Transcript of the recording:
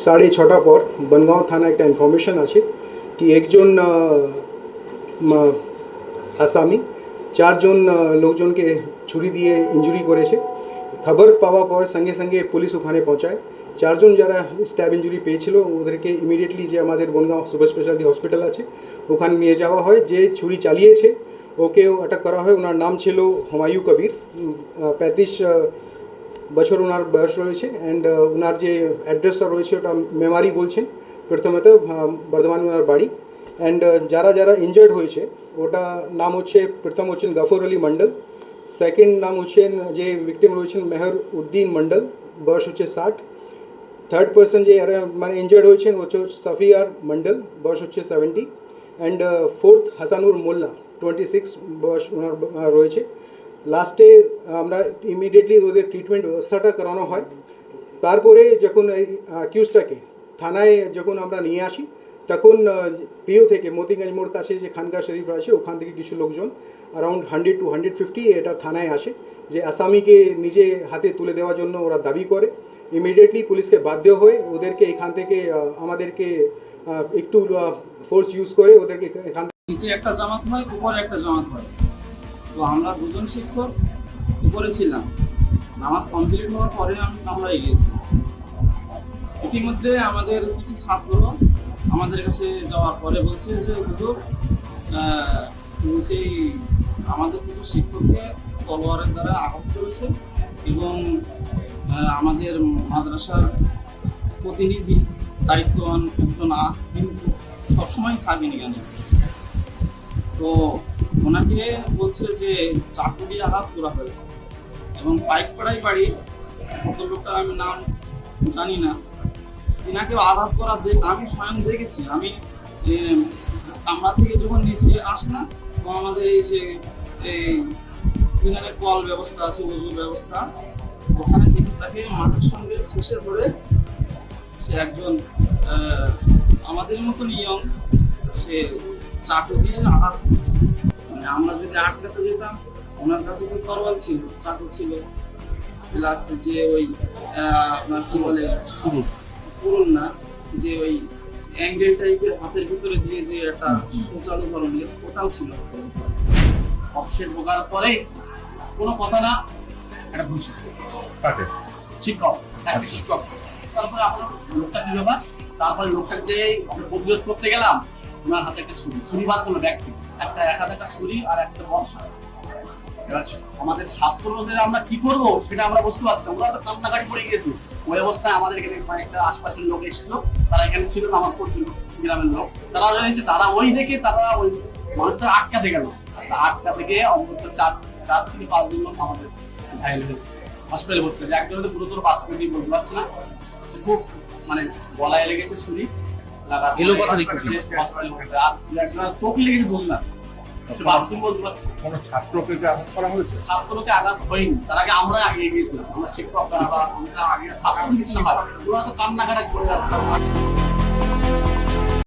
6:30 পর বনগাঁও থানা একটা ইনফরমেশন আছে কি একজন আসামি 4 জন লোকজনকে ছুরি দিয়ে ইনজুরি করেছে। খবর পাওয়া পর সঙ্গে সঙ্গে পুলিশ ওখানে পৌঁছায়। 4 জন যারা স্ট্যাব ইনজুরি পেয়েছিল ওদেরকে ইমিডিয়েটলি যে আমাদের বনগাঁও সুপার স্পেশালিটি হসপিটাল আছে ওখানে নিয়ে যাওয়া হয়। যে ছুরি চালিয়েছে ওকেও আটক করা হয়। ওনার নাম ছিল হুমায়ু কবির, 35 বছর ওনার বয়স রয়েছে। অ্যান্ড ওনার যে অ্যাড্রেসটা রয়েছে ওটা মেমারি বলছেন, প্রথমত বর্ধমান ওনার বাড়ি। অ্যান্ড যারা যারা ইনজার্ড হয়েছে ওটা নাম হচ্ছে, প্রথম হচ্ছেন গফর আলী মণ্ডল, সেকেন্ড নাম হচ্ছেন যে ভিকটিম রয়েছেন মেহর উদ্দিন মণ্ডল, বয়স হচ্ছে 60। থার্ড পার্সন যে মানে ইনজার্ড হয়েছেন হচ্ছে সাফিয়ার মণ্ডল, বয়স হচ্ছে 70। অ্যান্ড ফোর্থ হাসানুর মোল্লা, 26 বয়স ওনার রয়েছে। লাস্টে আমরা ইমিডিয়েটলি ওদের ট্রিটমেন্ট ব্যবস্থাটা করানো হয়। তারপরে যখন এই অ্যাকিউজটাকে থানায় যখন আমরা নিয়ে আসি তখন পিও থেকে মতিগঞ্জ মোড় কাছে যে খানকা শরীফ আছে ওখান থেকে কিছু লোকজন অ্যারাউন্ড 100 to 150 এটা থানায় আসে যে আসামিকে নিজে হাতে তুলে দেওয়ার জন্য ওরা দাবি করে। ইমিডিয়েটলি পুলিশকে বাধ্য হয়ে ওদেরকে এখান থেকে আমাদেরকে একটু ফোর্স ইউজ করে ওদেরকে এখান নিচে একটা জামাত হয়, উপরে একটা জামাত হয়। তো আমরা দুজন শিক্ষক উপরে ছিলাম। নামাজ কমপ্লিট হওয়ার পরে আমরা এগিয়েছি। ইতিমধ্যে আমাদের কিছু ছাত্র আমাদের কাছে যাওয়ার পরে বলছে যে হুজুর সেই আমাদের কিছু শিক্ষককে তলোয়ারের দ্বারা আঘাত করেছে এবং আমাদের মাদ্রাসার প্রতিনিধি দায়িত্ববান একজন কিন্তু সবসময় থাকেনি কেন, তো ওনাকে বলছে যে চাকু দিয়ে আঘাত করা হয়েছে এবং পাইকপাড়ায় বাড়ি, ভদ্রলোকটা আমি নাম জানি না, এনাকে আঘাত করা আমি স্বয়ং দেখেছি। আমি কামরা থেকে যখন নিচে আসলাম তো আমাদের এই যে এখানে কল ব্যবস্থা আছে, উজু ব্যবস্থা, ওখানে দেখি তাকে মাঠের সঙ্গে ঠেসে ধরে সে একজন আমাদের মতো নিয়ম সে চাকু দিয়ে আঘাত করছে। মানে আমরা যদি আটকাতে যেতাম, ওনার কাছে তো তরোয়াল ছিল, চাকু ছিল, প্লাস যে ওই আপনার কি বলে পুরন না, যে ওই অ্যাঙ্গেল টাইপের হাতের ভিতরে দিয়ে যে একটা সোচালো ধরনের ওটাও ছিল। অফিসের ঢোকার পরে কোনো কথা না, একটা ঘুষি শিক্ষক, একটা শিক্ষক। তারপরে আপনার লোকটা কি ব্যাপার, তারপরে লোকটাকে আমরা প্রতিরোধ করতে গেলাম, ওনার হাতে একটা ছুরি বার করলো ব্যক্তি, একটা এক হাতে একটা ছুরি আর একটা বর্ষা। এবার আমাদের ছাত্রদের আমরা কি করবো সেটা আমরা বুঝতে পারছি না, ওরা তো কান্নাকাটি পড়ে গিয়েছে। ওই অবস্থায় আমাদের এখানে কয়েকটা আশপাশের লোক এসেছিল, তারা এখানে ছিল নামাজ পড়ছিল, গ্রামের লোক, তারা জানিয়েছে তারা ওই দেখে তারা ওই মানুষটা আটকাতে গেল। আটকা থেকে অন্তত 4 থেকে 5 জন লোক আমাদের ঘায়ল হয়েছে, হসপিটালে ভর্তি হয়েছে। একজন তো গুরুতর বাস্তবে বলতে পারছি না, খুব মানে গলায় লেগেছে ছুরি, চোখ লেগেছে ধরলাম। ছাত্রকে আঘাত করা হয়েছে, ছাত্রকে আঘাত হয়নি, তার আগে আমরা আগে গিয়েছিলাম, আমরা শিক্ষকরা আমরা আগে ছাত্র কিছু না, ওরা তো কান্নাকাটা করে যাচ্ছে।